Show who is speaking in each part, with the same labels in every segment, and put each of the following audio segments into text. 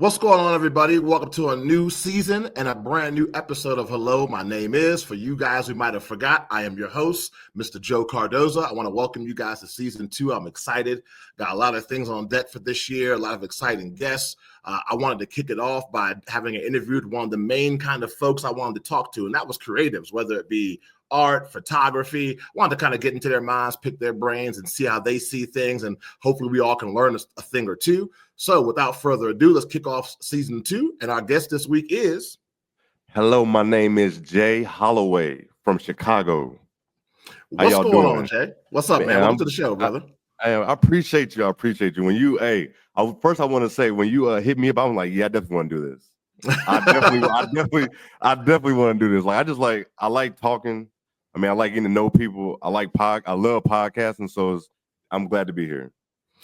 Speaker 1: What's going on, everybody? Welcome to a new season and a brand new episode of Hello, My Name Is. For you guys who might have forgot, I am your host, Mr. Joe Cardoso. I want to welcome you guys to season 2. I'm excited. Got a lot of things on deck for this year, a lot of exciting guests. I wanted to kick it off by having an interview with one of the main kind of folks I wanted to talk to, and that was creatives, whether it be art, photography. I wanted to kind of get into their minds, pick their brains, and see how they see things, and hopefully we all can learn a thing or two. So without further ado, let's kick off season 2, and our guest this week is...
Speaker 2: Hello, my name is Jay Holloway from Chicago.
Speaker 1: What's going on, Jay? What's up, man? Welcome to the show, brother.
Speaker 2: I appreciate you. I appreciate you. When you, first I want to say, when you hit me up, I'm like, yeah, I definitely want to do this. I definitely want to do this. I like talking. I mean, I like getting to know people. I love podcasting, so I'm glad to be here.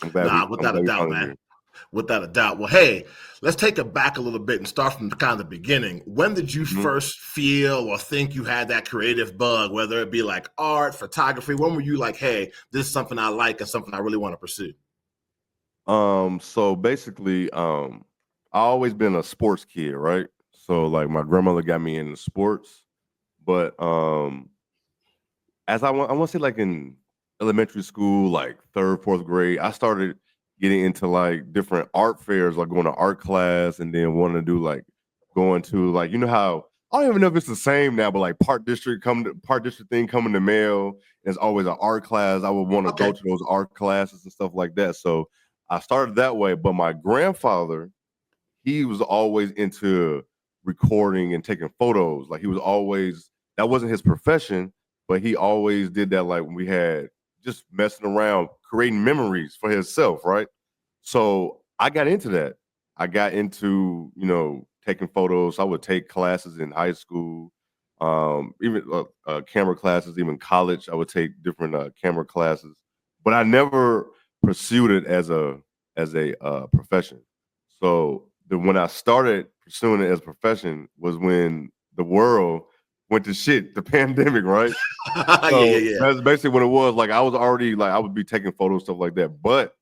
Speaker 1: Without a doubt, man. Without a doubt. Well, hey, let's take it back a little bit and start from kind of the beginning. When did you first feel or think you had that creative bug, whether it be like art, photography? When were you like, hey, this is something I like and something I really want to pursue?
Speaker 2: So basically, I've always been a sports kid, right? So like my grandmother got me into sports, but as I want to say, like in elementary school, like 3rd, 4th grade, I started getting into like different art fairs, like going to art class, and then wanting to do going to you know how, I don't even know if it's the same now, but like Park District thing coming to mail. There's always an art class. I would want to go to those art classes and stuff like that. So I started that way. But my grandfather, he was always into recording and taking photos. Like that wasn't his profession, but he always did that. Like when we had just messing around, creating memories for himself, right? So I got into that. I got into, taking photos. I would take classes in high school, even camera classes, even college. I would take different camera classes, but I never pursued it as a profession. So when I started pursuing it as a profession was when the world went to shit, the pandemic, right? So that's basically what it was. Like I was already I would be taking photos, stuff like that. But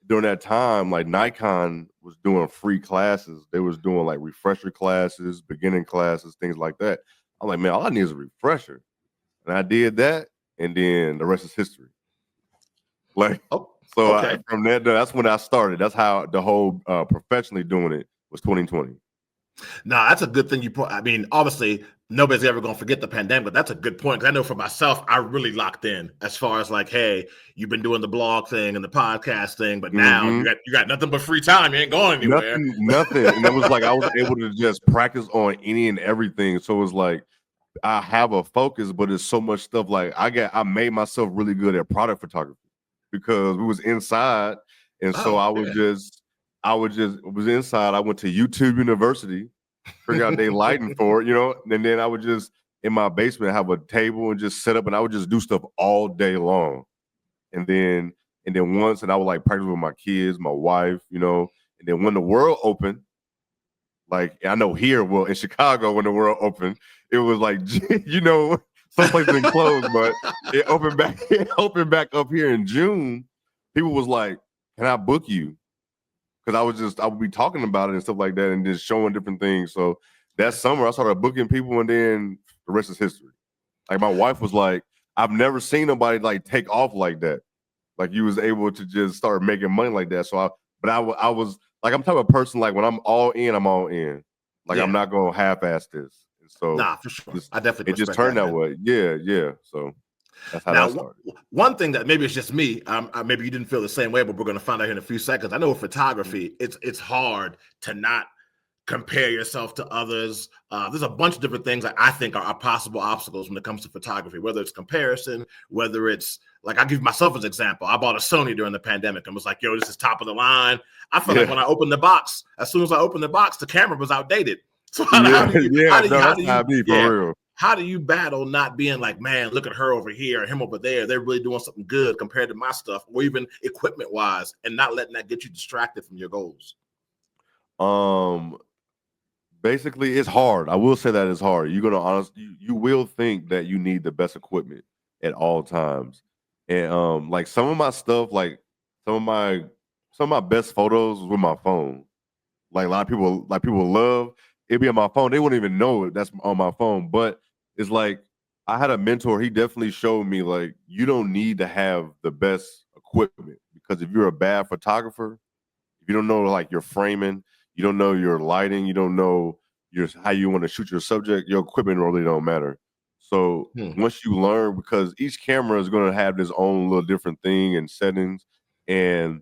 Speaker 2: during that time, like Nikon was doing free classes. They was doing like refresher classes, beginning classes, things like that. I'm like, man, all I need is a refresher. And I did that, and then the rest is history. From that, that's when I started. That's how the whole professionally doing it was 2020.
Speaker 1: No, that's a good thing you put. I mean, obviously, nobody's ever going to forget the pandemic, but that's a good point. I know for myself, I really locked in as far as like, hey, you've been doing the blog thing and the podcast thing, but now you got nothing but free time. You ain't going anywhere.
Speaker 2: Nothing. And it was like I was able to just practice on any and everything. So it was like I have a focus, but it's so much stuff. Like I made myself really good at product photography because we was inside, and so I was inside. I went to YouTube University, figure out they lighting for it, and then I would just in my basement have a table and just set up, and I would just do stuff all day long. And then once, and I would like practice with my kids, my wife, and then when the world opened, like I know here, well in Chicago, when the world opened, it was like, some places been closed, but it opened back up here in June. People was like, can I book you? Because I would be talking about it and stuff like that and just showing different things. So that summer I started booking people, and then the rest is history. Like my wife was like, I've never seen nobody like take off like that. Like you was able to just start making money like that. So I was like, I'm the type of person, like when I'm all in, I'm all in. Like I'm not going to half-ass this. And so
Speaker 1: for sure. I definitely
Speaker 2: it just turned that way. Yeah. So that's how that started.
Speaker 1: One thing that maybe it's just me, maybe you didn't feel the same way, but we're going to find out here in a few seconds. I know with photography, it's hard to not compare yourself to others. There's a bunch of different things that I think are possible obstacles when it comes to photography, whether it's comparison, whether it's like, I'll give myself as an example. I bought a Sony during the pandemic and was like, yo, this is top of the line. I feel like when I opened the box, as soon as I opened the box, the camera was outdated. So how do you battle not being like, man, look at her over here, him over there. They're really doing something good compared to my stuff, or even equipment wise, and not letting that get you distracted from your goals?
Speaker 2: Basically, it's hard. I will say that it's hard. You're gonna you will think that you need the best equipment at all times. And like some of my stuff, like some of my best photos was with my phone. like a lot of people love. It'd be on my phone. They wouldn't even know that's on my phone. But it's like I had a mentor. He definitely showed me like you don't need to have the best equipment because if you're a bad photographer, if you don't know like your framing, you don't know your lighting, you don't know your how you want to shoot your subject, your equipment really don't matter. So once you learn, because each camera is going to have its own little different thing and settings, and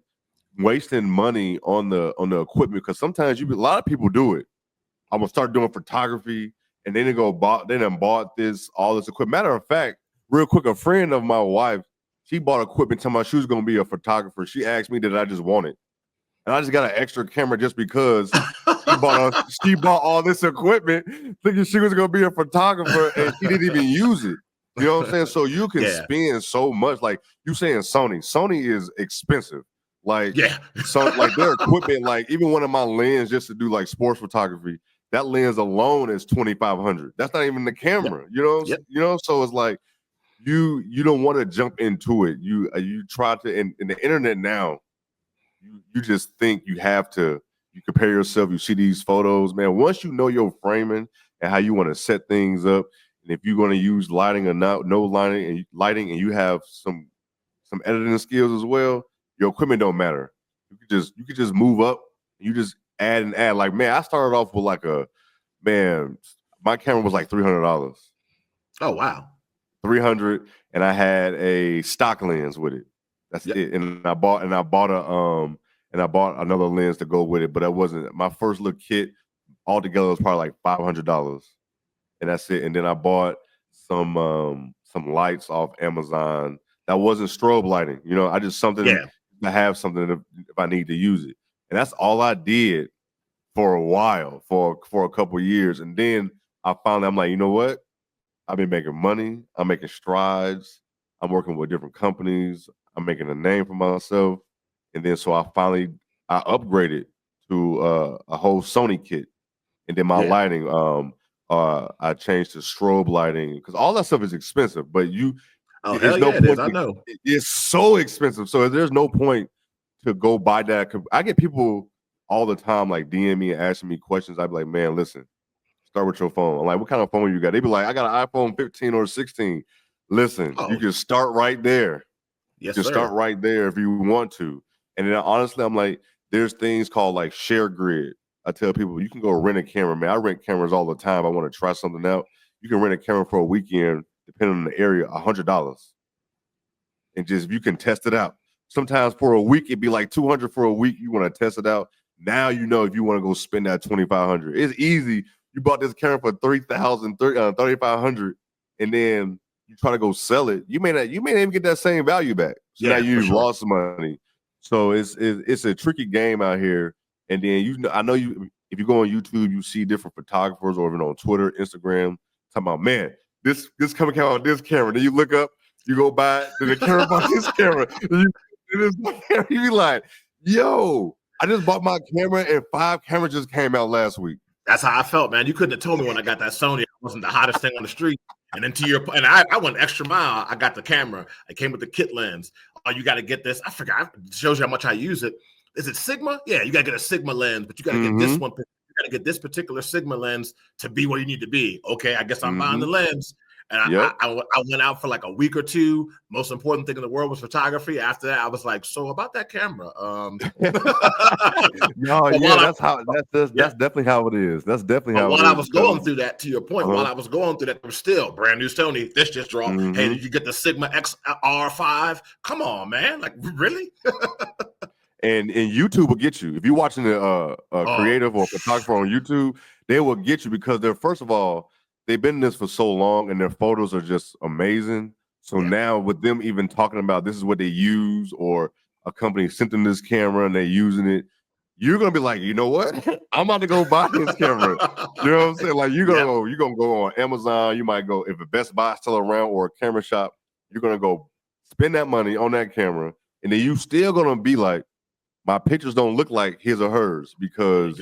Speaker 2: wasting money on the equipment because sometimes a lot of people do it. I'm gonna start doing photography, and then they done bought all this equipment. Matter of fact, real quick, a friend of my wife, she bought equipment telling me she was gonna be a photographer. She asked me did I just want it, and I just got an extra camera just because she bought all this equipment thinking she was gonna be a photographer, and she didn't even use it. You know what I'm saying? So you can spend so much. Like you saying Sony is expensive. Like so like their equipment, like even one of my lens just to do like sports photography, that lens alone is $2,500. That's not even the camera. You know, so it's like you don't want to jump into it. You try to in the internet now, you just think you have to, you compare yourself, you see these photos, man. Once you know your framing and how you want to set things up, and if you're going to use lighting or not, no lighting and you have some editing skills as well, your equipment don't matter. You could just move up. You just add and add. Like, man, I started off with my camera was like $300.
Speaker 1: Oh wow,
Speaker 2: 300, and I had a stock lens with it. That's it. And I bought another lens to go with it, but that wasn't my first little kit. Altogether, was probably like $500, and that's it. And then I bought some lights off Amazon. That wasn't strobe lighting, you know. I just something to have something if I need to use it, and that's all I did for a while, for a couple of years, and then I'm like, you know what? I've been making money. I'm making strides. I'm working with different companies. I'm making a name for myself, and then so I upgraded to a whole Sony kit, and then my lighting. I changed to strobe lighting because all that stuff is expensive, but there's no point.
Speaker 1: I know
Speaker 2: it's so expensive, so there's no point to go buy that. I get people all the time like DM me and asking me questions. I'd be like, man, listen, start with your phone. I'm like, what kind of phone you got? They be like, I got an iPhone 15 or 16. Listen, you can start right there.
Speaker 1: Yes,
Speaker 2: you can start right there if you want to. And then honestly, I'm like, there's things called like Share Grid. I tell people you can go rent a camera, man. I rent cameras all the time. I want to try something out. You can rent a camera for a weekend, depending on the area, $100. And just you can test it out. Sometimes for a week, it'd be like $200 for a week. You want to test it out. Now you know if you want to go spend that $2,500. It's easy. You bought this camera for $3,500, and then you try to go sell it. You may not even get that same value back. So now you've lost money. So it's a tricky game out here. And then I know if you go on YouTube, you see different photographers, or even on Twitter, Instagram, talking about, man, this camera came out this camera. Then you look up, you go buy it, then the camera bought this camera. You be like, yo, I just bought my camera and 5 cameras just came out last week.
Speaker 1: That's how I felt, man. You couldn't have told me when I got that Sony, I wasn't the hottest thing on the street. And then I went extra mile. I got the camera. I came with the kit lens. Oh, you got to get this. I forgot. It shows you how much I use it. Is it Sigma? Yeah, you got to get a Sigma lens, but you got to get this one. You got to get this particular Sigma lens to be where you need to be. Okay, I guess I'm buying the lens. And I went out for like a week or two. Most important thing in the world was photography. After that, I was like, so about that camera.
Speaker 2: That's definitely how it is. That's definitely how it is.
Speaker 1: While I was going through that, to your point, while I was going through that, there was still brand new Sony. This just dropped. Hey, did you get the Sigma XR5? Come on, man. Like, really?
Speaker 2: And YouTube will get you. If you're watching a creative or photographer on YouTube, they will get you because first of all, they've been in this for so long and their photos are just amazing. So now with them even talking about this is what they use, or a company sent them this camera and they're using it, you're gonna be like, you know what? I'm about to go buy this camera. You know what I'm saying? Like you're gonna go on Amazon. You might go, if a Best Buy is still around or a camera shop, you're gonna go spend that money on that camera, and then you still gonna be like, my pictures don't look like his or hers because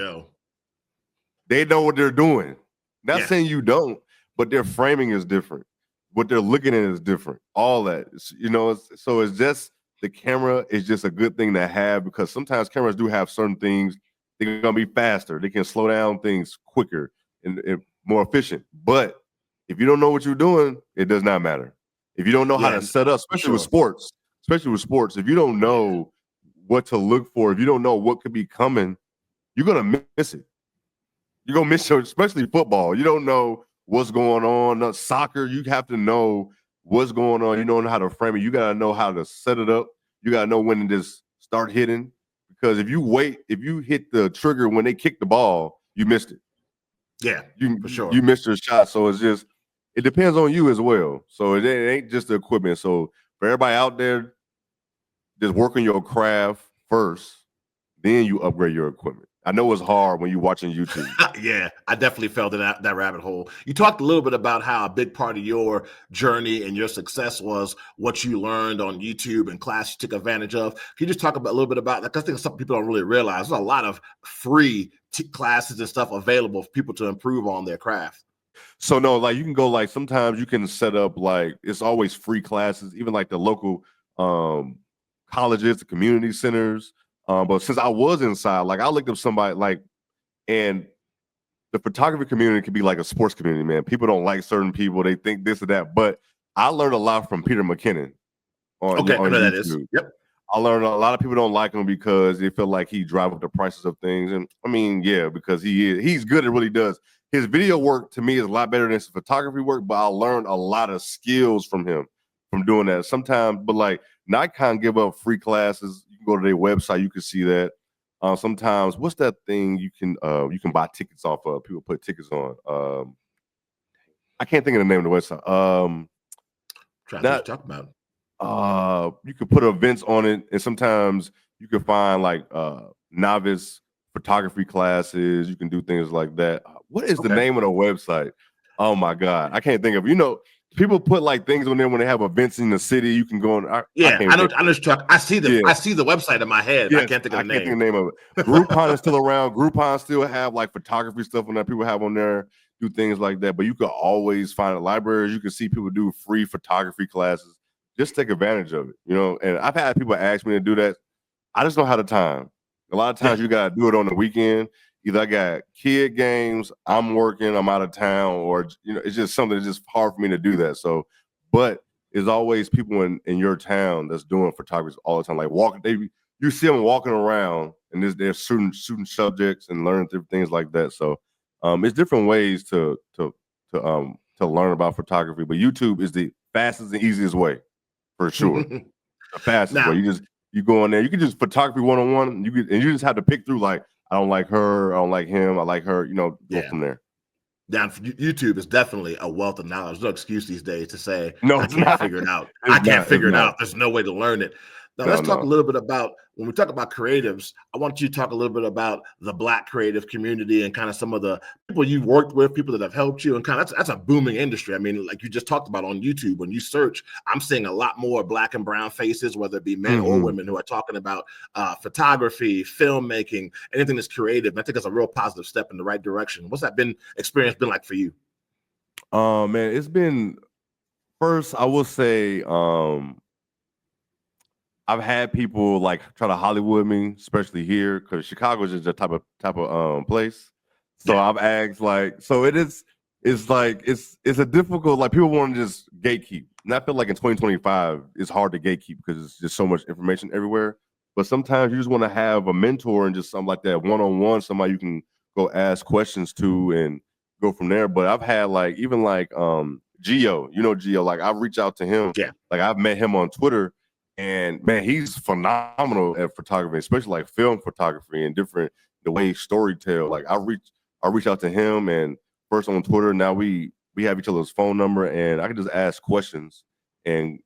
Speaker 2: they know what they're doing. Not saying you don't, but their framing is different. What they're looking at is different. All that, so it's just the camera is just a good thing to have because sometimes cameras do have certain things They're gonna be faster. They can slow down things quicker and more efficient. But if you don't know what you're doing, it does not matter. If you don't know how to set up, especially with sports, if you don't know what to look for, if you don't know what could be coming, you're gonna miss it. You're gonna miss it, especially football. You don't know what's going on. Soccer, you have to know what's going on. You don't know how to frame it. You gotta know how to set it up. You gotta know when to just start hitting. Because if you hit the trigger when they kick the ball, you missed it.
Speaker 1: Yeah, for sure.
Speaker 2: You missed your shot. So it depends on you as well. So it ain't just the equipment. So for everybody out there, just work on your craft first, then you upgrade your equipment. I know it's hard when you're watching YouTube.
Speaker 1: Yeah, I definitely fell in that rabbit hole. You talked a little bit about how a big part of your journey and your success was what you learned on YouTube and class you took advantage of. Can you just talk a little bit about that? Because I think some people don't really realize there's a lot of free classes and stuff available for people to improve on their craft.
Speaker 2: So no, like you can go like sometimes you can set up like it's always free classes, even like the local colleges, the community centers. But since I was inside, like I looked up somebody like, and the photography community can be like a sports community, man. People don't like certain people. They think this or that. But I learned a lot from Peter McKinnon on
Speaker 1: I know
Speaker 2: YouTube.
Speaker 1: that is. Yep.
Speaker 2: I learned a lot of people don't like him because they feel like he drive up the prices of things. And I mean, yeah, because he's good at what he does. His video work to me is a lot better than his photography work, but I learned a lot of skills from him from doing that. Sometimes, but like Nikon give up free classes. You can go to their website, you can see that. Sometimes, what's that thing you can buy tickets off of? People put tickets on. I can't think of the name of the website.
Speaker 1: Trying to talk about.
Speaker 2: You could put events on it, and sometimes you can find like novice photography classes. You can do things like that. What is the name of the website? Oh my God, I can't think of. People put like things on there when they have events in the city. You can go on. I
Speaker 1: see the website in my head. Yes, I can't think of the
Speaker 2: name of it. Groupon is still around. Groupon still have like photography stuff on there. People have on there do things like that. But you could always find libraries. You can see people do free photography classes. Just take advantage of it, And I've had people ask me to do that. I just don't have the time. A lot of times you gotta do it on the weekend. Either I got kid games, I'm working, I'm out of town, or it's just something that's just hard for me to do that. So, but there's always people in your town that's doing photography all the time. Like you see them walking around, and they're shooting subjects and learning different things like that. So, it's different ways to learn about photography. But YouTube is the fastest and easiest way, for sure. The fastest way. You go in there, you can just photography one-on-one. You just have to pick through like, I don't like her, I don't like him, I like her, go from there.
Speaker 1: Now, YouTube is definitely a wealth of knowledge. No excuse these days to say,
Speaker 2: no,
Speaker 1: I can't figure it out. I can't figure it out. There's no way to learn it. Now, let's talk a little bit about, when we talk about creatives, I want you to talk a little bit about the Black creative community and kind of some of the people you've worked with, people that have helped you, and kind of that's a booming industry. I mean, like you just talked about on YouTube, when you search, I'm seeing a lot more Black and brown faces, whether it be men or women, who are talking about photography, filmmaking, anything that's creative. And I think it's a real positive step in the right direction. What's that experience been like for you?
Speaker 2: Man, it's been, first, I will say, I've had people like try to Hollywood me, especially here, because Chicago is just a type of place. So I've asked it's a difficult, like people want to just gatekeep. And I feel like in 2025, it's hard to gatekeep because it's just so much information everywhere. But sometimes you just want to have a mentor and just something like that one-on-one, somebody you can go ask questions to and go from there. But I've had Gio, Gio, like I've reached out to him.
Speaker 1: Yeah.
Speaker 2: Like I've met him on Twitter. And man, he's phenomenal at photography, especially like film photography and the way he storytell. Like I reach out to him, and first on Twitter. Now we have each other's phone number, and I can just ask questions and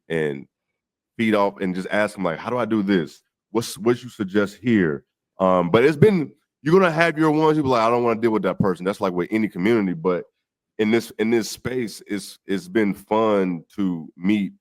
Speaker 2: feed off and just ask him like, how do I do this? What you suggest here? But you're gonna have your ones who be like, I don't want to deal with that person. That's like with any community, but in this space, it's been fun to meet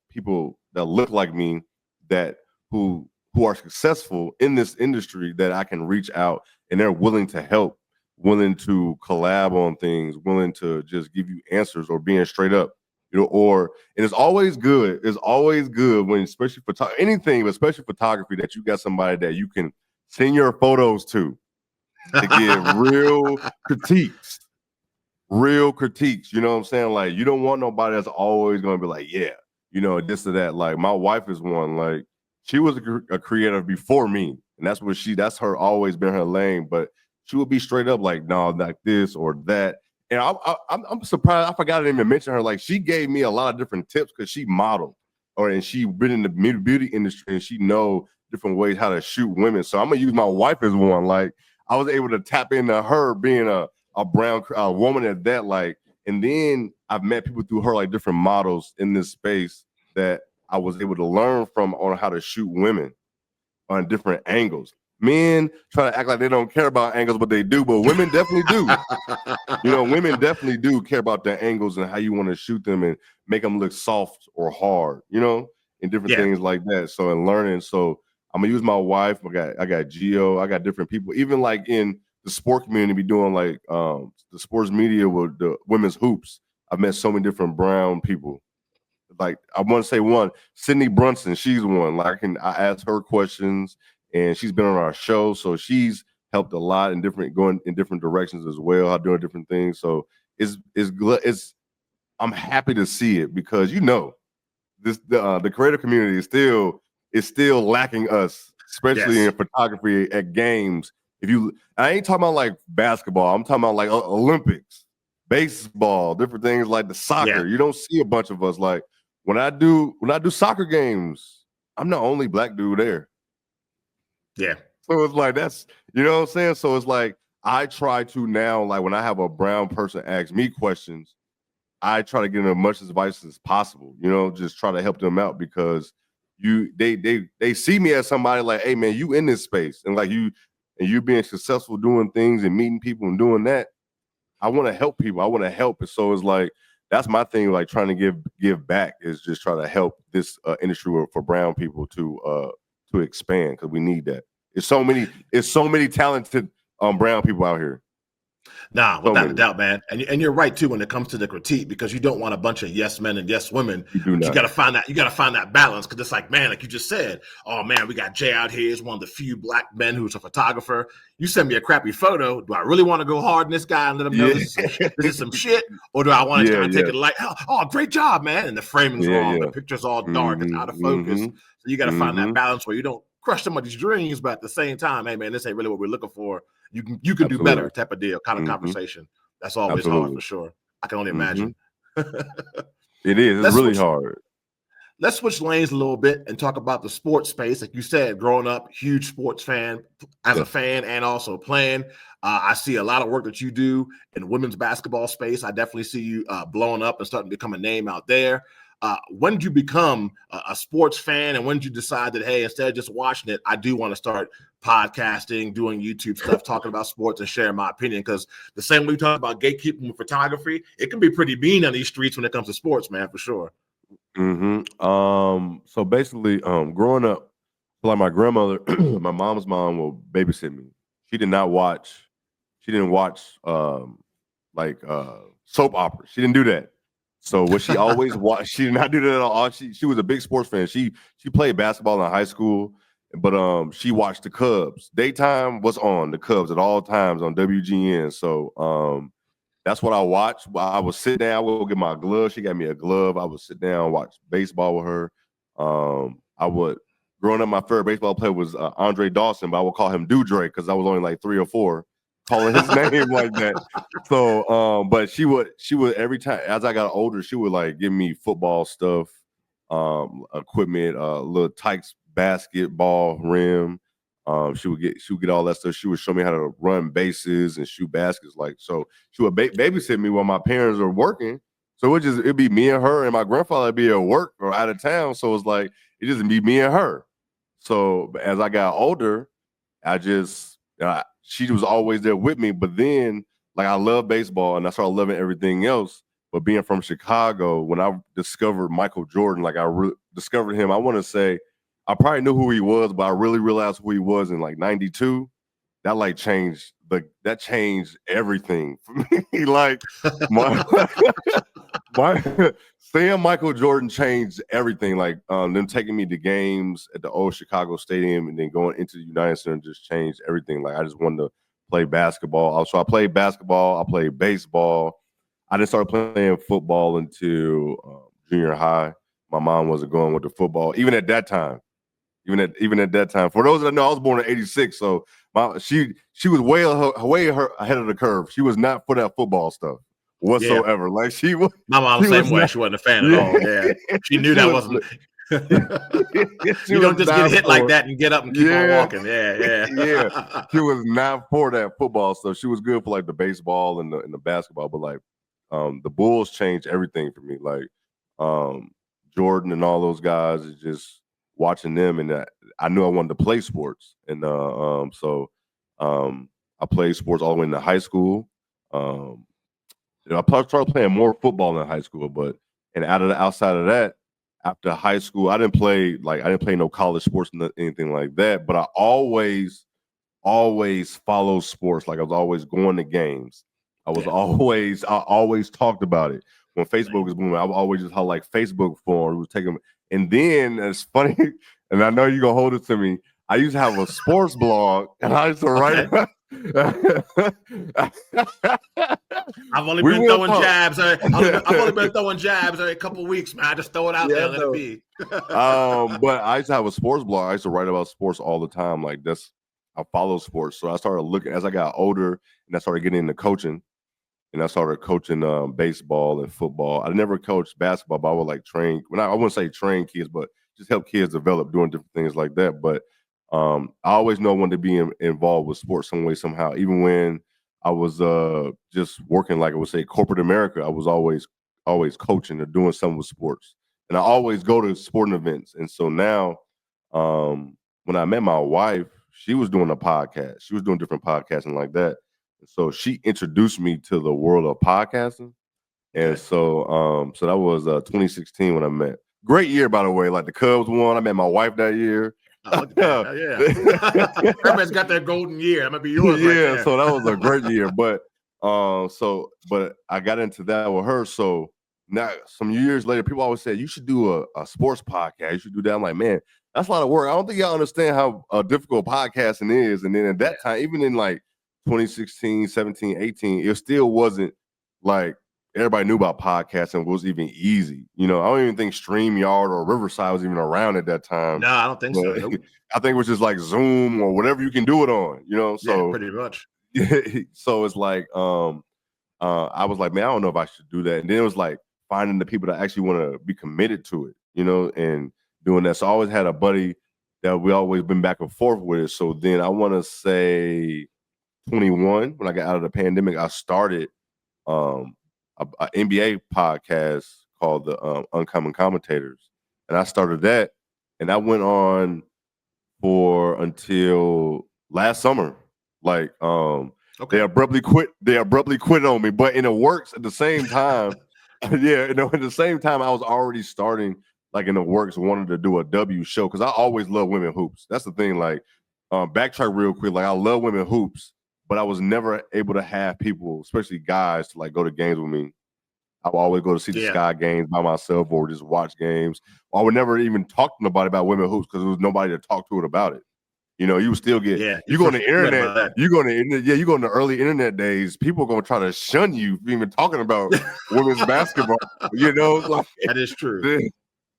Speaker 2: people that look like me, that who are successful in this industry, that I can reach out and they're willing to help, willing to collab on things, willing to just give you answers or being straight up, and it's always good. It's always good when, especially anything, but especially photography, that you got somebody that you can send your photos to to give real critiques. Real critiques. You know what I'm saying? Like, you don't want nobody that's always going to be like, yeah, this or that. Like, my wife is one. Like, she was a creator before me, and that's her always been her lane. But she would be straight up like, no, like this or that. And I'm surprised. I forgot to even mention her. Like, she gave me a lot of different tips because she modeled, and she been in the beauty industry, and she know different ways how to shoot women. So I'm gonna use my wife as one. Like, I was able to tap into her being a brown woman at that, like, and then I've met people through her, like different models in this space that I was able to learn from on how to shoot women on different angles. Men try to act like they don't care about angles, but they do. But women definitely do. Women definitely do care about the angles and how you want to shoot them and make them look soft or hard, and different things like that. So, in learning, so I'm gonna use my wife. I got Gio. I got different people, even like in the sport community, be doing like the sports media with the women's hoops. I've met so many different brown people. Like, I want to say one, Sydney Brunson. She's one. Like, I ask her questions, and she's been on our show, so she's helped a lot in going in different directions as well. Doing different things. So it's I'm happy to see it because the creative community is still lacking us, especially in photography at games. I ain't talking about like basketball. I'm talking about like Olympics, baseball, different things like the soccer. You don't see a bunch of us. Like, when I do soccer games, I'm the only black dude there.
Speaker 1: Yeah.
Speaker 2: So it's like, that's, you know what I'm saying? So it's like, I try to now, like, when I have a brown person ask me questions, I try to give them as much advice as possible, just try to help them out because they see me as somebody like, hey man, you in this space and like you being successful doing things and meeting people and doing that. I want to help people. I want to help. And so it's like, that's my thing, like trying to give back is just try to help this industry for brown people to expand because we need that. It's so many talented brown people out here.
Speaker 1: Nah, without a doubt, man. And you're right too when it comes to the critique, because you don't want a bunch of yes men and yes women.
Speaker 2: You
Speaker 1: gotta find that balance, because it's like, man, like you just said, oh man, we got Jay out here. He's one of the few black men who's a photographer. You send me a crappy photo. Do I really want to go hard in this guy and let him know this is some shit? Or do I want to kind of take it like, oh, great job, man. And the framing's wrong. The picture's all dark. It's out of focus. So you got to find that balance where you don't crush somebody's dreams, but at the same time, hey man, this ain't really what we're looking for. You can do better type of deal, kind of conversation. That's always hard for sure. I can only imagine.
Speaker 2: It is. It's really hard.
Speaker 1: Let's switch lanes a little bit and talk about the sports space. Like you said, growing up, huge sports fan as a fan and also playing. I see a lot of work that you do in women's basketball space. I definitely see you blowing up and starting to become a name out there. When did you become a sports fan, and when did you decide that, hey, instead of just watching it, I do want to start podcasting, doing YouTube stuff, talking about sports and sharing my opinion? Because the same way we talk about gatekeeping with photography, it can be pretty mean on these streets when it comes to sports, man, for sure.
Speaker 2: So basically, growing up, like my grandmother, my mom's mom will babysit me. She didn't watch soap operas. She didn't do that. So what she always watched, she did not do that at all. She was a big sports fan. She played basketball in high school, but she watched the Cubs. Daytime was on the Cubs at all times on WGN. So that's what I watched. I would sit down, I would get my glove. She got me a glove. I would sit down and watch baseball with her. Growing up, my favorite baseball player was Andre Dawson, but I would call him Dewdre because I was only like 3 or 4. Calling his name like that. So, but she would every time as I got older, she would like give me football stuff, equipment, little Tykes basketball rim. She would get all that stuff. She would show me how to run bases and shoot baskets. Like, so she would babysit me while my parents are working. So it'd be me and her, and my grandfather would be at work or out of town. So it's like it just be me and her. So as I got older, she was always there with me, but then like I love baseball and I started loving everything else. But being from Chicago, when I discovered Michael Jordan, like I discovered him, I want to say I probably knew who he was, but I really realized who he was in like 92. That like changed everything for me. Like seeing Michael Jordan changed everything. Like them taking me to games at the old Chicago Stadium and then going into the United Center just changed everything. Like I just wanted to play basketball. So I played basketball. I played baseball. I didn't start playing football until junior high. My mom wasn't going with the football, even at that time. Even at that time. For those that know, I was born in '86, so she was way ahead of the curve. She was not for that football stuff whatsoever. Yeah. Like she was.
Speaker 1: My mom same way. She wasn't a fan at all. Yeah, she knew that wasn't. You don't just get hit like that and get up and keep on walking. Yeah.
Speaker 2: She was not for that football stuff. She was good for like the baseball and the basketball, but like the Bulls changed everything for me. Like Jordan and all those guys is just watching them, and I knew I wanted to play sports, and so I played sports all the way into high school. I started playing more football in high school, but outside of that, after high school, I didn't play no college sports or anything like that. But I always followed sports. Like I was always going to games. I always talked about it. When Facebook was booming, I would always just have like Facebook forums, was taking. And then it's funny, and I know you're gonna hold it to me. I used to have a sports blog, and I used to write.
Speaker 1: I've only been throwing jabs. I've only been throwing jabs every couple of weeks, man. I just throw it out there, let it be.
Speaker 2: But I used to have a sports blog. I used to write about sports all the time. Like I follow sports, so I started looking as I got older, and I started getting into coaching. And I started coaching baseball and football. I never coached basketball, but I would like train. I wouldn't say train kids, but just help kids develop doing different things like that. But I always know I wanted to be involved with sports some way, somehow. Even when I was just working, like I would say, corporate America, I was always coaching or doing something with sports. And I always go to sporting events. And so now when I met my wife, she was doing a podcast. She was doing different podcasting like that. So she introduced me to the world of podcasting. And so that was 2016 when I met. Great year, by the way. Like the Cubs won. I met my wife that year.
Speaker 1: Everybody's got their golden year. I'm gonna be yours.
Speaker 2: Yeah, so that was a great year. But but I got into that with her. So now some years later, people always say you should do a sports podcast. You should do that. I'm like, man, that's a lot of work. I don't think y'all understand how difficult podcasting is. And then at that time, even in like 2016, 17, 18, it still wasn't like everybody knew about podcasting was even easy. I don't even think StreamYard or Riverside was even around at that time.
Speaker 1: No, I don't think so. Nope.
Speaker 2: I think it was just like Zoom or whatever you can do it on, so
Speaker 1: pretty much.
Speaker 2: So it's like I was like, man, I don't know if I should do that. And then it was like finding the people that actually want to be committed to it, and doing that. So I always had a buddy that we always been back and forth with. So then I want to say 21, when I got out of the pandemic, I started a NBA podcast called the Uncommon Commentators, and I started that, and I went on for until last summer. Like they abruptly quit on me, but in the works at the same time. At the same time, I was already starting like in the works, wanted to do a W show because I always love women hoops. That's the thing. Like backtrack real quick. Like I love women hoops. But I was never able to have people, especially guys, to like go to games with me. I would always go to see the Sky games by myself or just watch games. I would never even talk to nobody about women hoops because there was nobody to talk to it about it. You would still get you go on the internet, you go on the early internet days, people are gonna try to shun you for even talking about women's basketball. Like,
Speaker 1: that is true.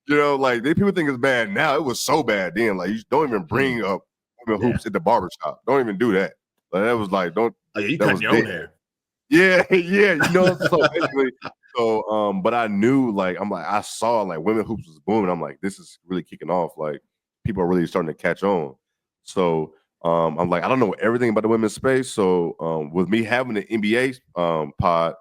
Speaker 2: Like people think it's bad now. It was so bad then. Like you don't even bring up women hoops at the barbershop. Don't even do that. Like that was like, don't.
Speaker 1: Oh, yeah, you cut your own hair.
Speaker 2: Yeah. So basically, but I knew, like, I saw like women hoops was booming. I'm like, this is really kicking off. Like, people are really starting to catch on. So, I'm like, I don't know everything about the women's space. So, with me having the NBA pod,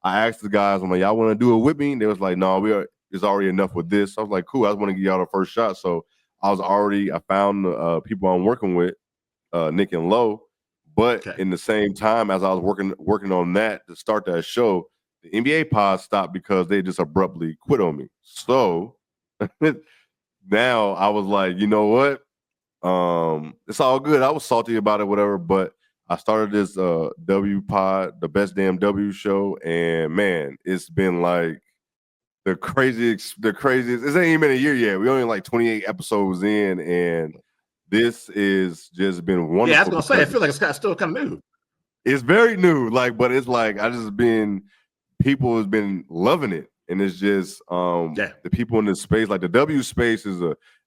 Speaker 2: I asked the guys, I'm like, y'all want to do it with me? They was like, no, it's already enough with this. I was like, cool. I just want to give y'all the first shot. So, I found the people I'm working with, Nick and Lowe. But in the same time, as I was working on that to start that show, the NBA pod stopped because they just abruptly quit on me. So now I was like, you know what? It's all good. I was salty about it, whatever. But I started this W pod, the Best Damn W show, and man, it's been like the craziest. It ain't even been a year yet. We only like 28 episodes in, and this is just been wonderful.
Speaker 1: Yeah, I was gonna say, I feel like it's still kind of new.
Speaker 2: It's very new, like, but it's like people has been loving it, and it's just the people in this space, like the W space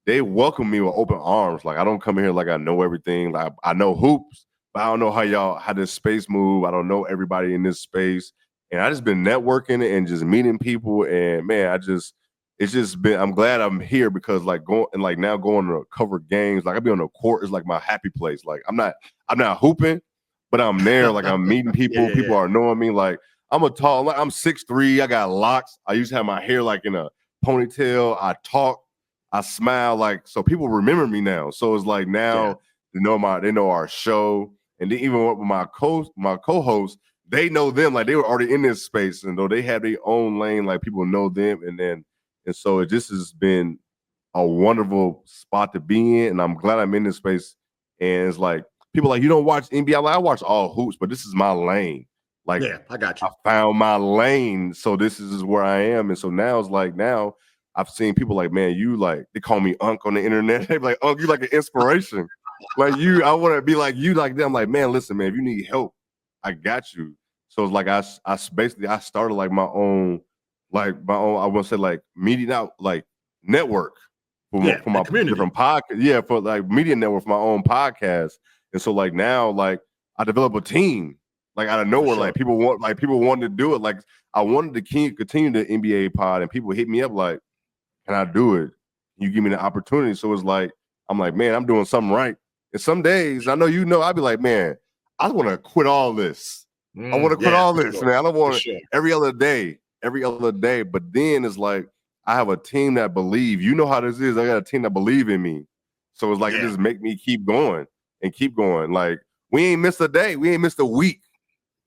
Speaker 2: they welcome me with open arms. Like I don't come here like I know everything. Like I know hoops, but I don't know how this space move. I don't know everybody in this space, and I just been networking and just meeting people, and man, it's just been. I'm glad I'm here because like going to cover games. Like I be on the court is like my happy place. Like I'm not hooping, but I'm there. Like I'm meeting people. People are knowing me. Like I'm I'm 6'3". I got locks. I used to have my hair like in a ponytail. I talk. I smile. Like so, people remember me now. So it's like now they know our show, and then even with my co-host, they know them. Like they were already in this space, and though they have their own lane, like people know them, and so it just has been a wonderful spot to be in, and I'm glad I'm in this space. And it's like people like, you don't watch NBA. Like, I watch all hoops, but this is my lane. Like,
Speaker 1: I got you.
Speaker 2: I found my lane, so this is where I am. And so now it's like I've seen people like, man, you like they call me Unc on the internet. They be like, Unc, you like an inspiration. Like you, I want to be like you, like them. Like, man, listen, man, if you need help, I got you. So it's like I started like my own, I want to say like media now, like network for my
Speaker 1: community.
Speaker 2: different podcast. Yeah, for like media network for my own podcast. And so like now, like I develop a team, like out of nowhere, like people wanted to do it. Like I wanted to continue the NBA pod, and people hit me up like, can I do it? You give me the opportunity. So it's like, I'm like, man, I'm doing something right. And some days, I know I'd be like, man, I want to quit all this. I want to quit all this, man. I don't want to every other day. But then it's like, I have a team that believe. You know how this is. I got a team that believe in me. So it's like, it just make me keep going and keep going. Like, we ain't missed a day. We ain't missed a week.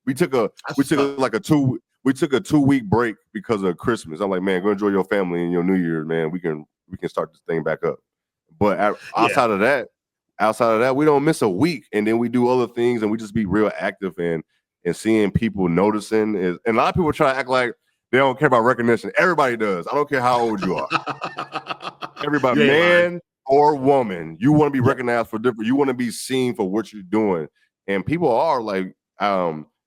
Speaker 2: We took a 2-week break because of Christmas. I'm like, man, go enjoy your family and your New Year, man. We can start this thing back up. But outside of that, we don't miss a week, and then we do other things, and we just be real active and seeing people noticing. And a lot of people try to act like they don't care about recognition. Everybody does. I don't care how old you are. Everybody, man or woman, you want to be recognized for different. You want to be seen for what you're doing, and people are like,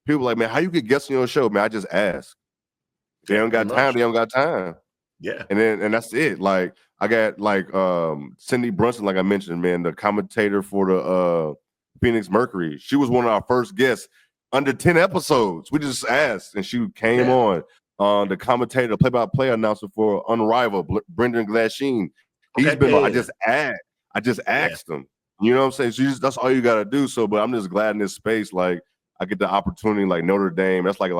Speaker 2: people like, man, how you get guests on your show, man? I just ask. They don't got time. They don't got time.
Speaker 1: Yeah.
Speaker 2: And that's it. Like I got like Cindy Brunson, like I mentioned, man, the commentator for the Phoenix Mercury. She was one of our first guests under 10 episodes. We just asked, and she came on. The commentator, play-by-play announcer for Unrivaled, Brendan Glasheen. He's been. I just asked him. You know what I'm saying? So that's all you got to do. So, but I'm just glad in this space, like I get the opportunity, like Notre Dame. That's like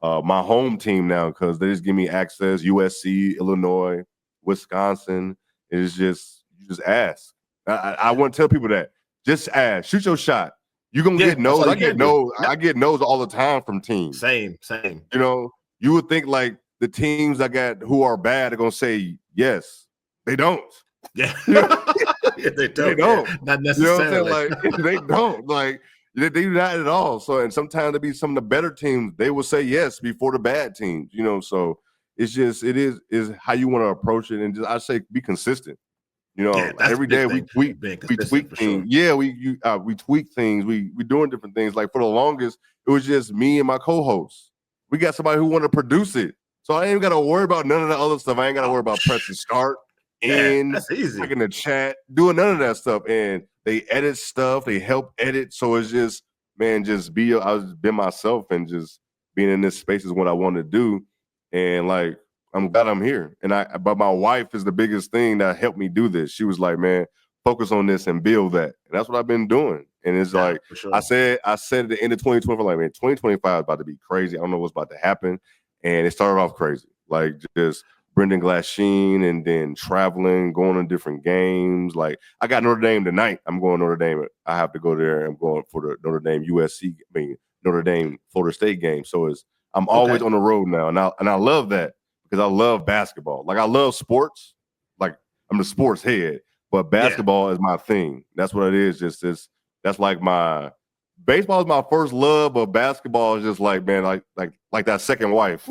Speaker 2: my home team now because they just give me access. USC, Illinois, Wisconsin. It's just you just ask. I want to tell people that just ask, shoot your shot. You're gonna get no's. I get no's. I get no's all the time from teams.
Speaker 1: Same.
Speaker 2: You know, you would think like the teams I got who are bad are gonna say yes. They don't.
Speaker 1: Yeah,
Speaker 2: they don't.
Speaker 1: Not necessarily.
Speaker 2: You know what I'm saying? Like they don't. Like they do not at all. So, and sometimes to be some of the better teams, they will say yes before the bad teams. You know, so it's just it is how you want to approach it, and just I say be consistent. You know, every day we tweak things. Sure. Yeah, we tweak things. We doing different things. Like for the longest, it was just me and my co-host. We got somebody who want to produce it, so I ain't got to worry about none of the other stuff. I ain't got to worry about pressing start. And
Speaker 1: that's easy.
Speaker 2: Like in the chat, doing none of that stuff, and they edit stuff. They help edit, so it's just man, just I was been myself, and just being in this space is what I want to do, and like I'm glad I'm here. But my wife is the biggest thing that helped me do this. She was like, man, focus on this and build that, and that's what I've been doing. And it's like sure. I said at the end of 2024, like man, 2025 is about to be crazy. I don't know what's about to happen, and it started off crazy, like just. Brendan Glasheen, and then traveling, going on different games. Like I got Notre Dame tonight. I'm going Notre Dame. I have to go there. I'm going for the Notre Dame Notre Dame Florida State game. So I'm always on the road now, and I love that because I love basketball. Like I love sports. Like I'm the sports head, but basketball is my thing. That's what it is. That's like my baseball is my first love, but basketball is just like man, like that second wife.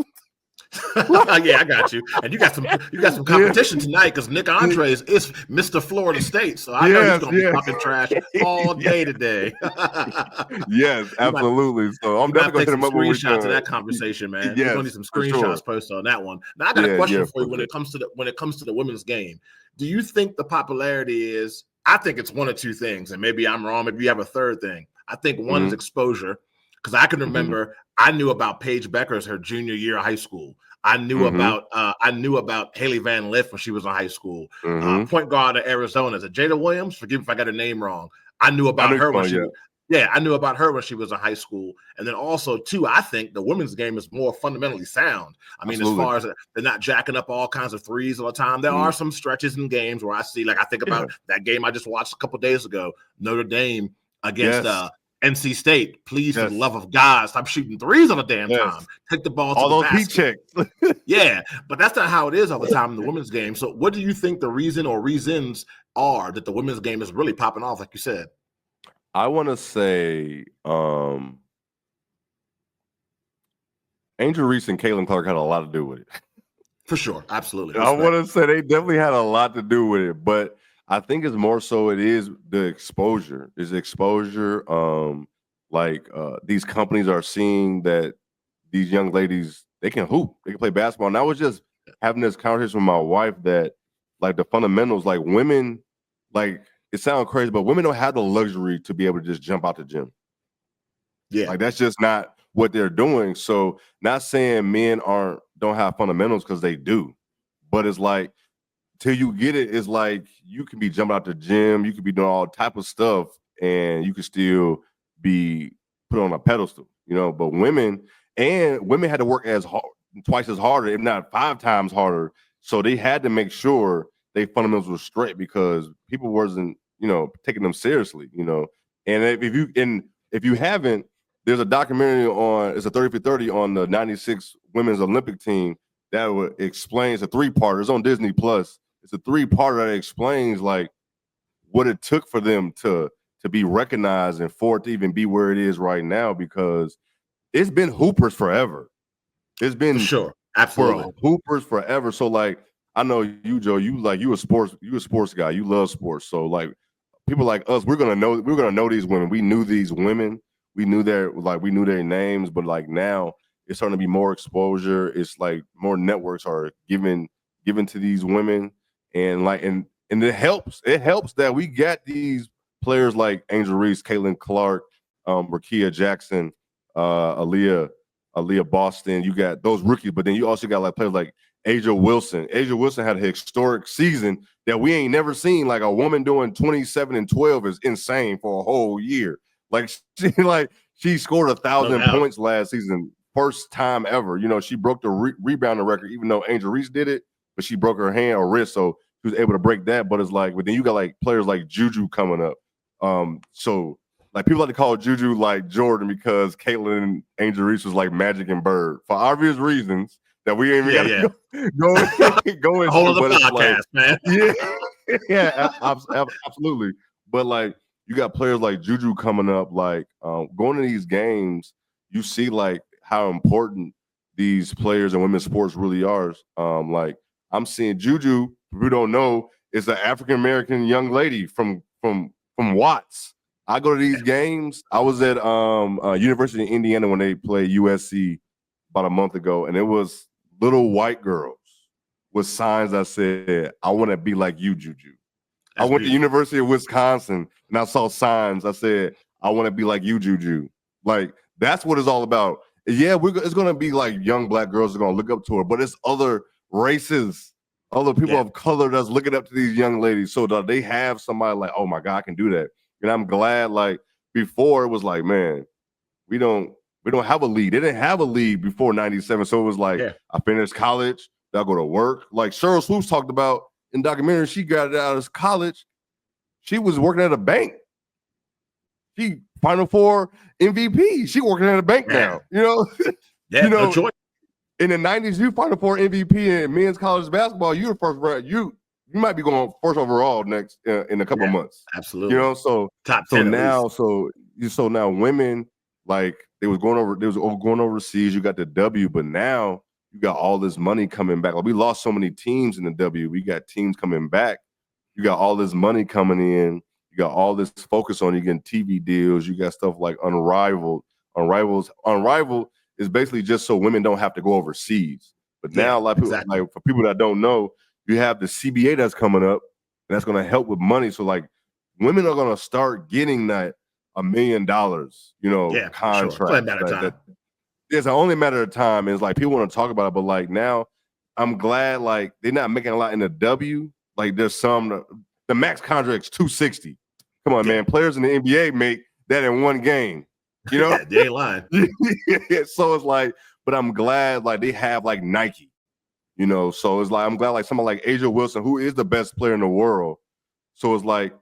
Speaker 1: Yeah, I got you. And you got some competition tonight because Nick Andres is Mr. Florida State, so I know he's going to be talking trash all day today.
Speaker 2: Yes, absolutely. So I'm
Speaker 1: You might
Speaker 2: definitely
Speaker 1: take
Speaker 2: gonna hit
Speaker 1: some
Speaker 2: him up when we're
Speaker 1: screenshots of
Speaker 2: done.
Speaker 1: that conversation, man. We're going to need
Speaker 2: Yes,
Speaker 1: some
Speaker 2: for sure.
Speaker 1: screenshots posted on that one. Now I got a
Speaker 2: Yeah,
Speaker 1: question for
Speaker 2: for
Speaker 1: you when
Speaker 2: sure.
Speaker 1: it comes to the women's game. Do you think the popularity is? I think it's one of two things, and maybe I'm wrong. Maybe you have a third thing. I think one is exposure, because I can remember I knew about Paige Beckers her junior year of high school. I knew about Haley Van Lith when she was in high school. Point guard of Arizona, is it Jada Williams? Forgive me if I got her name wrong. I knew about her when she was. Yeah, I knew about her when she was in high school. And then also, too, I think the women's game is more fundamentally sound. I mean, as far as they're not jacking up all kinds of threes all the time. There are some stretches in games where I see, like I think about that game I just watched a couple days ago, Notre Dame against NC State. Please, for the love of God, stop shooting threes all the damn time. Take the ball to the basket.
Speaker 2: All those heat checks.
Speaker 1: Yeah, but that's not how it is all the time in the women's game. So what do you think the reason or reasons are that the women's game is really popping off, like you said?
Speaker 2: I want to say Angel Reese and Caitlin Clark had a lot to do with it.
Speaker 1: For sure. Absolutely.
Speaker 2: I want to say they definitely had a lot to do with it, but I think it's more so it is the exposure. Is exposure. These companies are seeing that these young ladies, they can hoop, they can play basketball. And I was just having this conversation with my wife that like the fundamentals, like women, like it sounds crazy, but women don't have the luxury to be able to just jump out the gym.
Speaker 1: Yeah.
Speaker 2: Like that's just not what they're doing. So not saying men don't have fundamentals, because they do, but it's like till you get it, it's like you can be jumping out the gym, you can be doing all type of stuff, and you can still be put on a pedestal, But women had to work twice as harder, if not 5 times harder. So they had to make sure their fundamentals were straight because people wasn't, taking them seriously, And if you haven't, there's a documentary it's a 30 for 30 on the 96 women's Olympic team that would explain. It's a 3-parter. It's on Disney Plus. It's a 3-parter that explains like what it took for them to be recognized and for it to even be where it is right now, because it's been hoopers forever. It's been
Speaker 1: for sure, absolutely,
Speaker 2: hoopers forever. So like I know you, Joe. You a sports guy. You love sports. So like people like us, we're gonna know these women. We knew these women. We knew their names, but like now it's starting to be more exposure. It's like more networks are given to these women, and it helps. It helps that we got these players like Angel Reese, Caitlin Clark, Rakia Jackson, Aaliyah Boston. You got those rookies, but then you also got like players like Asia Wilson. Asia Wilson had a historic season that we ain't never seen. Like a woman doing 27 and 12 is insane for a whole year. Like she scored 1,000 points last season, first time ever. She broke the rebounding record, even though Angel Reese did it, but she broke her hand or wrist, so she was able to break that. But it's like, but then you got like players like Juju coming up. So like people like to call Juju like Jordan because Caitlin and Angel Reese was like Magic and Bird for obvious reasons that we ain't even go into.
Speaker 1: Whole other podcast, man.
Speaker 2: Yeah, absolutely. But like you got players like Juju coming up, like going to these games, you see like how important these players in women's sports really are. Like I'm seeing Juju, who don't know, is an African American young lady from Watts. I go to these games. I was at University of Indiana when they played USC about a month ago, and it was little white girls with signs that said, "I want to be like you, Juju." I went to University of Wisconsin, and I saw signs that said, "I want to be like you, Juju." Like that's what it's all about. Yeah, it's going to be like young black girls are going to look up to her, but it's other races, other people of color that's looking up to these young ladies, so that they have somebody like, "Oh my God, I can do that." And I'm glad. Like before, it was like, man, we don't have a league. They didn't have a league before '97, so it was like I finished college, I go to work. Like Cheryl Swoops talked about in the documentary, she got out of college. She was working at a bank. She Final Four MVP. She working at a bank now.
Speaker 1: No choice.
Speaker 2: In the '90s, you Final Four MVP in men's college basketball. You the first round. You might be going first overall next in a couple of months.
Speaker 1: Absolutely.
Speaker 2: So
Speaker 1: top 10
Speaker 2: now, so now women like they was going overseas. You got the W, but now you got all this money coming back. Like we lost so many teams in the W. We got teams coming back. You got all this money coming in. You got all this focus on you getting TV deals. You got stuff like Unrivaled. Unrivaled is basically just so women don't have to go overseas. But now, a lot of people, like for people that don't know, you have the CBA that's coming up, and that's going to help with money. So like, women are going to start getting that $1 million, contract.
Speaker 1: Sure.
Speaker 2: It's only a matter of time. It's like people want to talk about it, but like now, I'm glad like they're not making a lot in the W. Like there's the max contract's $260. Come on, man. Players in the NBA make that in one game. You know,
Speaker 1: they ain't lying.
Speaker 2: So it's like, but I'm glad like they have like Nike. So it's like I'm glad like someone like Asia Wilson, who is the best player in the world. So it's like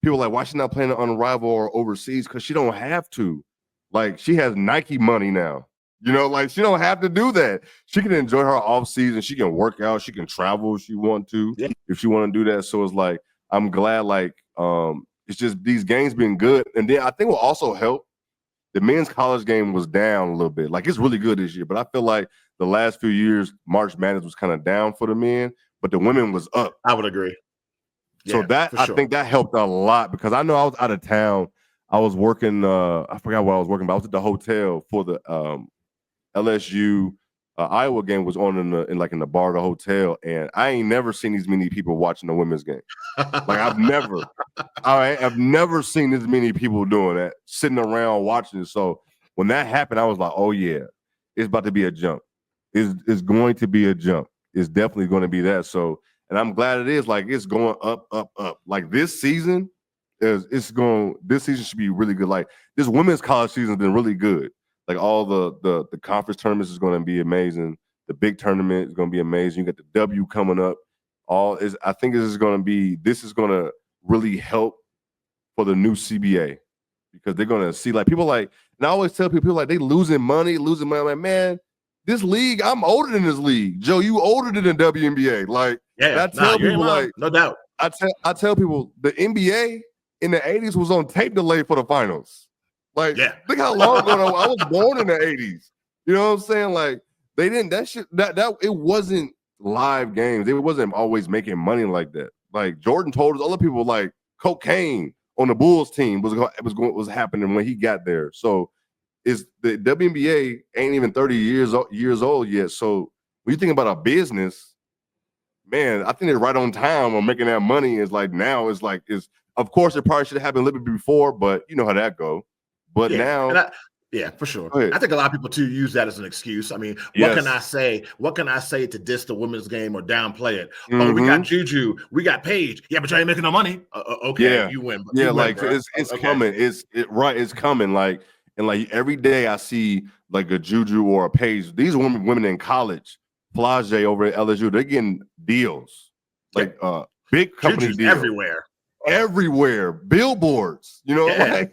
Speaker 2: people are like, why she not playing Unrivaled or overseas? Because she don't have to. Like she has Nike money now. Like she don't have to do that. She can enjoy her off season. She can work out. She can travel if she want to.
Speaker 1: Yeah.
Speaker 2: If she want to do that. So it's like I'm glad like it's just these games being good. And then I think will also help. The men's college game was down a little bit. Like it's really good this year, but I feel like the last few years March Madness was kind of down for the men, but the women was up.
Speaker 1: I would agree.
Speaker 2: So I think that helped a lot because I know I was out of town. I was working. I forgot what I was working, but I was at the hotel for the LSU Iowa game was on in the bar of the hotel, and I ain't never seen these many people watching the women's game. Like I've never seen this many people doing that, sitting around watching it. So when that happened, I was like, oh yeah, it's about to be a jump. It's going to be a jump. It's definitely going to be that. So, and I'm glad it is. Like it's going up, up, up. Like this season this season should be really good. Like this women's college season has been really good. Like all the conference tournaments is going to be amazing. The big tournament is going to be amazing. You got the W coming up. I think this is going to really help for the new CBA because they're going to see like people like, and I always tell people like they losing money. I'm like, man, this league, I'm older than this league. Joe, you older than the WNBA. Like, I tell people like,
Speaker 1: no doubt.
Speaker 2: I tell people the NBA in the 80s was on tape delay for the finals. Like, look how long ago I was born in the 80s. You know what I'm saying? Like, they didn't, it wasn't live games. It wasn't always making money like that. Like, Jordan told us, other people like cocaine on the Bulls team was happening when he got there. So, the WNBA ain't even 30 years old yet. So, when you think about a business, man, I think they're right on time on making that money. Is like now, of course, it probably should have happened a little bit before, but you know how that go. But now,
Speaker 1: for sure. I think a lot of people too use that as an excuse. I mean, what can I say? What can I say to diss the women's game or downplay it? Mm-hmm. Oh, we got Juju, we got Paige. Yeah, but you ain't making no money. Okay, you win.
Speaker 2: Yeah, like it's coming. It's coming. Like and like every day I see like a Juju or a Paige. These women in college, Flage over at LSU, they're getting deals like big company deals everywhere, billboards. Like.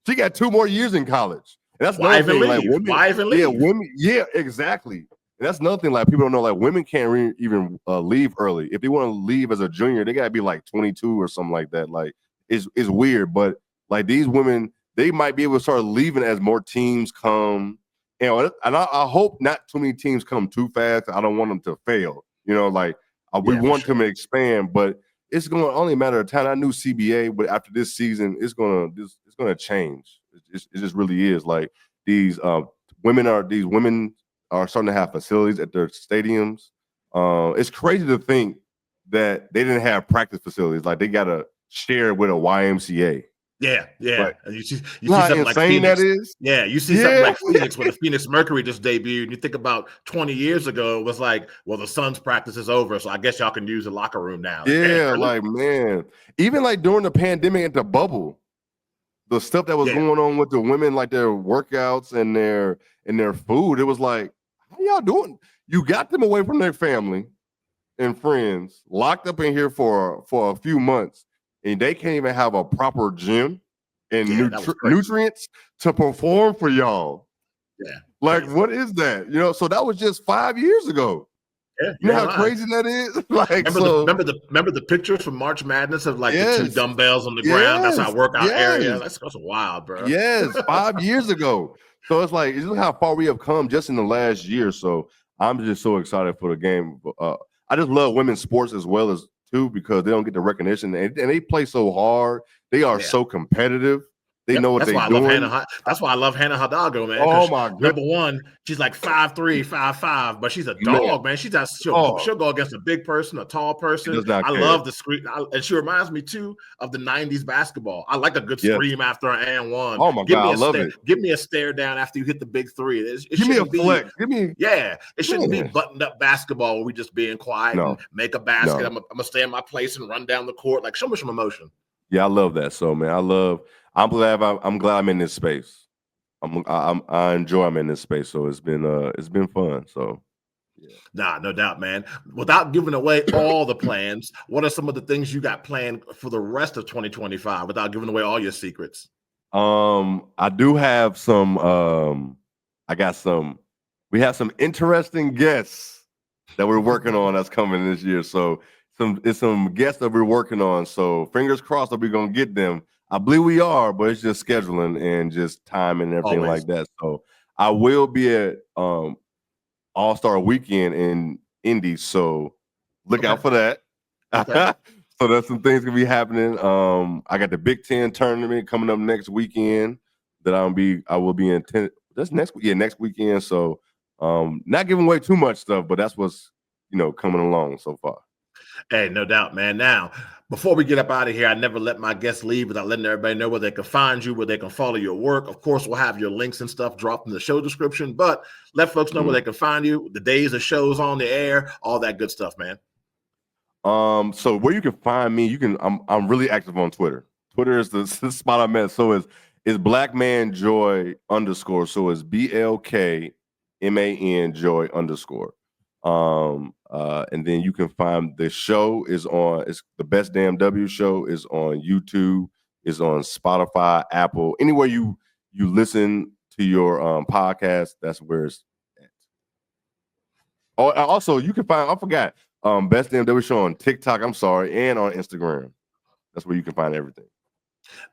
Speaker 2: She got 2 more years in college. And that's
Speaker 1: why even
Speaker 2: leave?
Speaker 1: Like women, why even leave?
Speaker 2: Yeah, women. Yeah, exactly. And that's another thing. Like people don't know. Like women can't even leave early. If they want to leave as a junior, they gotta be like 22 or something like that. Like it's weird. But like these women, they might be able to start leaving as more teams come. And I hope not too many teams come too fast. I don't want them to fail. Like we want them to expand, but it's going to only a matter of time. I knew CBA, but after this season, it's going to change. It just really is. Like these women are starting to have facilities at their stadiums. It's crazy to think that they didn't have practice facilities. Like they got to share it with a YMCA.
Speaker 1: Yeah.
Speaker 2: Like,
Speaker 1: and you see
Speaker 2: something like Phoenix. That is?
Speaker 1: Yeah, you see something like Phoenix when the Phoenix Mercury just debuted. And you think about 20 years ago, it was like, well, the Suns practice is over, so I guess y'all can use the locker room now.
Speaker 2: Yeah, like man, even like during the pandemic at the bubble, the stuff that was going on with the women, like their workouts and their food, it was like, how y'all doing? You got them away from their family and friends, locked up in here for a few months. And they can't even have a proper gym and nutrients to perform for y'all.
Speaker 1: Yeah.
Speaker 2: Like, what is that? So that was just 5 years ago.
Speaker 1: Yeah,
Speaker 2: you know how crazy that is? Like,
Speaker 1: remember the pictures from March Madness of like the 2 dumbbells on the ground? That's our workout area. That's wild, bro.
Speaker 2: Yes, 5 years ago. So it's like, look how far we have come just in the last year. So I'm just so excited for the game. I just love women's sports as well as too because they don't get the recognition and they play so hard. They are so competitive. They know
Speaker 1: Yep,
Speaker 2: what
Speaker 1: that's
Speaker 2: they're
Speaker 1: why I love
Speaker 2: doing.
Speaker 1: That's why I love Hannah Hidalgo, man.
Speaker 2: Oh
Speaker 1: Because
Speaker 2: my goodness,
Speaker 1: number one, she's like 5'3", 5'5", but she's a
Speaker 2: man.
Speaker 1: dog, man.
Speaker 2: Oh,
Speaker 1: She'll go against a big person, a tall
Speaker 2: she
Speaker 1: person.
Speaker 2: does not
Speaker 1: I
Speaker 2: care.
Speaker 1: love the scream, and she reminds me too of the '90s basketball. I like a good
Speaker 2: Yes.
Speaker 1: scream after an and one.
Speaker 2: Oh my
Speaker 1: Give
Speaker 2: God,
Speaker 1: me
Speaker 2: I
Speaker 1: a
Speaker 2: love
Speaker 1: stare.
Speaker 2: it.
Speaker 1: Give me a stare down after you hit the big three. It
Speaker 2: Give me a
Speaker 1: shouldn't be.
Speaker 2: flex. Give me.
Speaker 1: Yeah, it shouldn't be
Speaker 2: Man.
Speaker 1: buttoned up basketball where we just being quiet and
Speaker 2: No,
Speaker 1: make a basket.
Speaker 2: no.
Speaker 1: I'm gonna stay in my place and run down the court. Like, show me some emotion.
Speaker 2: Yeah, I love that. So, man, I'm glad I'm in this space. I enjoy I'm in this space. So it's been fun. So yeah.
Speaker 1: Nah, no doubt, man. Without giving away all the plans, what are some of the things you got planned for the rest of 2025 without giving away all your secrets?
Speaker 2: I do have some we have some interesting guests that we're working on that's coming this year. So some guests that we're working on. So fingers crossed that we're gonna get them. I believe we are, but it's just scheduling and just time and everything like that. So I will be at All-Star Weekend in Indy. So look out for that. Okay. So there's some things gonna be happening. I got the Big Ten tournament coming up next weekend that I will be in. That's next weekend. So not giving away too much stuff, but that's what's coming along so far.
Speaker 1: Hey, no doubt, man. Now, before we get up out of here, I never let my guests leave without letting everybody know where they can find you, where they can follow your work. Of course, we'll have your links and stuff dropped in the show description, but let folks know where they can find you, the days of shows on the air, all that good stuff, man.
Speaker 2: So where you can find me, I'm really active on Twitter. Twitter is the spot I'm at. So it's Blackman Joy _. So it's BLKMAN Joy _. And then you can find the show it's the Best Damn W show is on YouTube, is on Spotify, Apple, anywhere you listen to your podcast, that's where it's at. Oh, also you can find, I forgot, Best Damn W show on TikTok, and on Instagram. That's where you can find everything.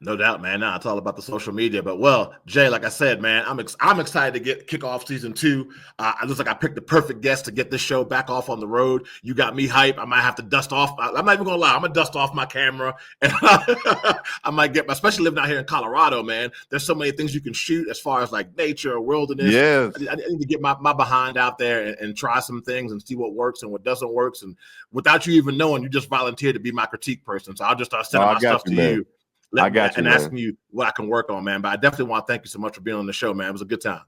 Speaker 1: No doubt, man. Nah, it's all about the social media. But well, Jay, like I said, man, I'm excited to kick off season 2. It looks like I picked the perfect guest to get this show back off on the road. You got me hype. I might have to dust off. I'm not even gonna lie. I'm gonna dust off my camera, and I might especially living out here in Colorado, man. There's so many things you can shoot as far as like nature or wilderness.
Speaker 2: Yes,
Speaker 1: I need to get my behind out there and try some things and see what works and what doesn't work. And without you even knowing, you just volunteered to be my critique person. So I'll just start sending my stuff to you. Asking you what I can work on, man. But I definitely want to thank you so much for being on the show, man. It was a good time.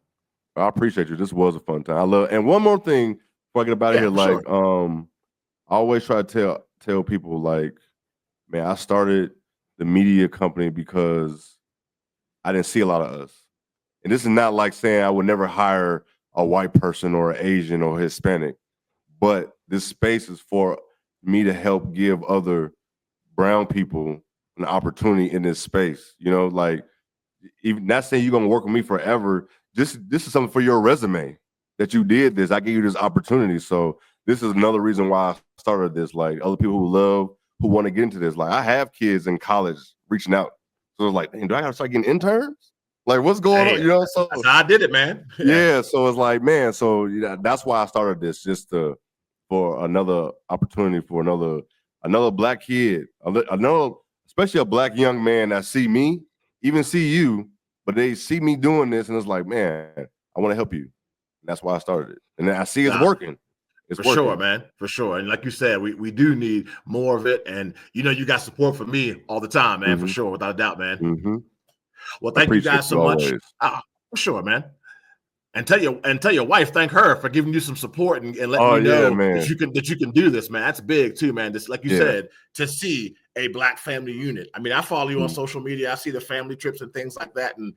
Speaker 2: I appreciate you. This was a fun time. And one more thing before I get out of here, like, I always try to tell people, like, man, I started the media company because I didn't see a lot of us. And this is not like saying I would never hire a white person or an Asian or Hispanic, but this space is for me to help give other brown people an opportunity in this space, like, even not saying you're gonna work with me forever. This is something for your resume that you did this. I gave you this opportunity, so this is another reason why I started this. Like, other people who want to get into this. Like, I have kids in college reaching out, so it's like, do I gotta start getting interns? Like, what's going on? So
Speaker 1: that's how I did it, man.
Speaker 2: Yeah, so it's like, man, so that's why I started this, just for another opportunity for another black kid, especially a black young man that see me, even see you, but they see me doing this, and it's like, man, I want to help you. And that's why I started it. And then I see it's working. It's
Speaker 1: for
Speaker 2: working.
Speaker 1: Sure, man. For sure. And like you said, we do need more of it. And you got support from me all the time, man, for sure, without a doubt, man. Well, thank you guys so much. For sure, man. And tell your wife, thank her for giving you some support and letting you know that you can do this, man. That's big too, man. Just like you said, to see a black family unit. I mean, I follow you on social media. I see the family trips and things like that, and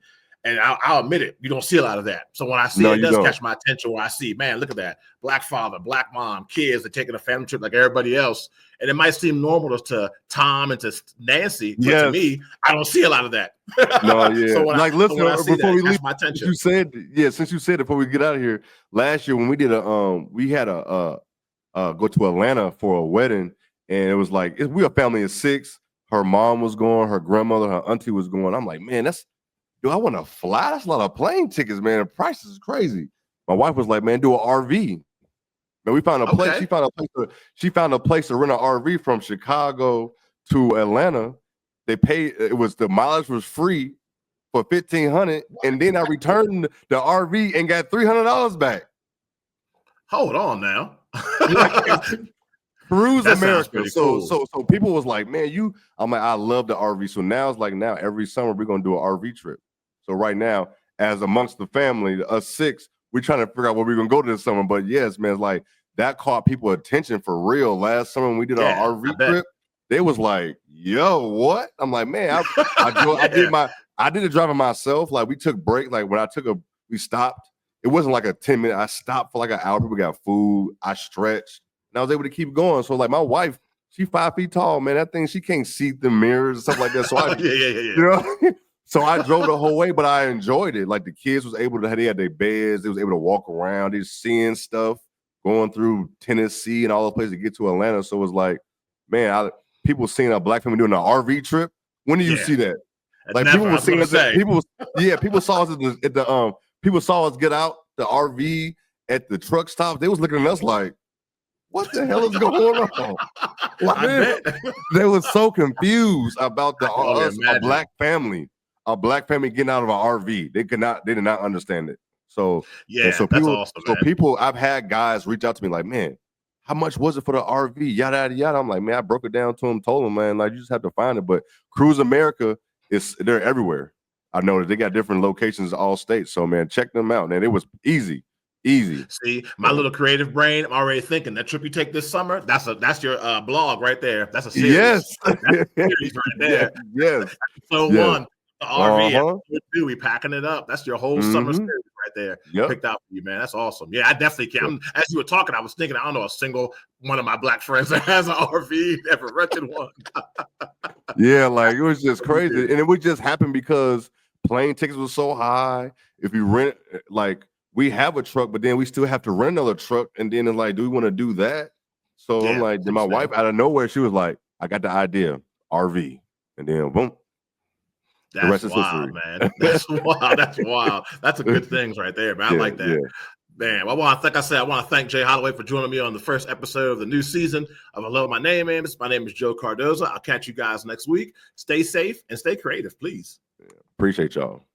Speaker 1: I'll admit it, you don't see a lot of that. So when I see it does catch my attention. Where I see, man, look at that, black father, black mom, kids are taking a family trip like everybody else, and it might seem normal to Tom and to Nancy, but to me, I don't see a lot of that.
Speaker 2: No, yeah.
Speaker 1: So
Speaker 2: listen, before we leave,
Speaker 1: my attention.
Speaker 2: Since you said it, before we get out of here, last year when we did we had a go to Atlanta for a wedding, and it was like, we a family of 6. Her mom was going, her grandmother, her auntie was going. I'm like, man, do I want to fly? That's a lot of plane tickets, man. The price is crazy. My wife was like, man, do an RV. Man, we found a place.
Speaker 1: Okay.
Speaker 2: She found a place to rent an RV from Chicago to Atlanta. They paid. The mileage was free for $1,500, and then I returned the RV and got $300 back.
Speaker 1: Hold on now.
Speaker 2: Cruise
Speaker 1: That
Speaker 2: America.
Speaker 1: Cool.
Speaker 2: So people was like, man, I'm like, I love the RV. So now it's like every summer we're gonna do an RV trip. So right now, as amongst the family, us 6, we're trying to figure out where we're gonna go this summer. But yes, man, it's like that caught people attention for real. Last summer when we did our RV trip, they was like, yo, what? I'm like, man, I did the driving myself. Like we took break. Like when we stopped. It wasn't like a 10-minute. I stopped for like an hour. People got food. I stretched. And I was able to keep going. So like my wife, she's 5 feet tall, man. That thing, she can't see the mirrors and stuff like that. So you know, so I drove the whole way, but I enjoyed it. Like the kids was able to, they had their beds. They was able to walk around. They seeing stuff, going through Tennessee and all the places to get to Atlanta. So it was like, man, people seeing a black family doing an RV trip. When do you see that? Like people were seeing us. People saw us at the people saw us get out the RV at the truck stops. They was looking at us like, what the hell is going on? Like, they were so confused about a black family getting out of an RV. They did not understand it. So
Speaker 1: so people, awesome,
Speaker 2: people, I've had guys reach out to me like, man, how much was it for the RV? Yada yada yada. I'm like, man, I broke it down to them, told them, man, like you just have to find it. But Cruise America they're everywhere. I know that they got different locations in all states. So man, check them out. And it was easy.
Speaker 1: See, my little creative brain, I'm already thinking that trip you take this summer, that's your blog right there. That's a series.
Speaker 2: Yes.
Speaker 1: That's a series right there.
Speaker 2: Yes.
Speaker 1: So one, the RV, we packing it up. That's your whole summer series right there. Picked out for you, man. That's awesome. Yeah, I definitely can. As you were talking, I was thinking, I don't know a single one of my black friends that has an RV, ever rented one.
Speaker 2: Yeah, like it was just crazy. And it would just happen because plane tickets were so high. If you rent, like we have a truck, but then we still have to rent another truck. And then it's like, do we want to do that? So I'm like, then my wife out of nowhere, she was like, I got the idea, RV. And then boom.
Speaker 1: That's wild, man. That's wild. That's wild. That's a good things right there, man. I like that. Yeah. Man, well, I want to thank Jay Holloway for joining me on the first episode of the new season of Hello, My Name Is. My name is Joe Cardoso. I'll catch you guys next week. Stay safe and stay creative, please.
Speaker 2: Appreciate y'all.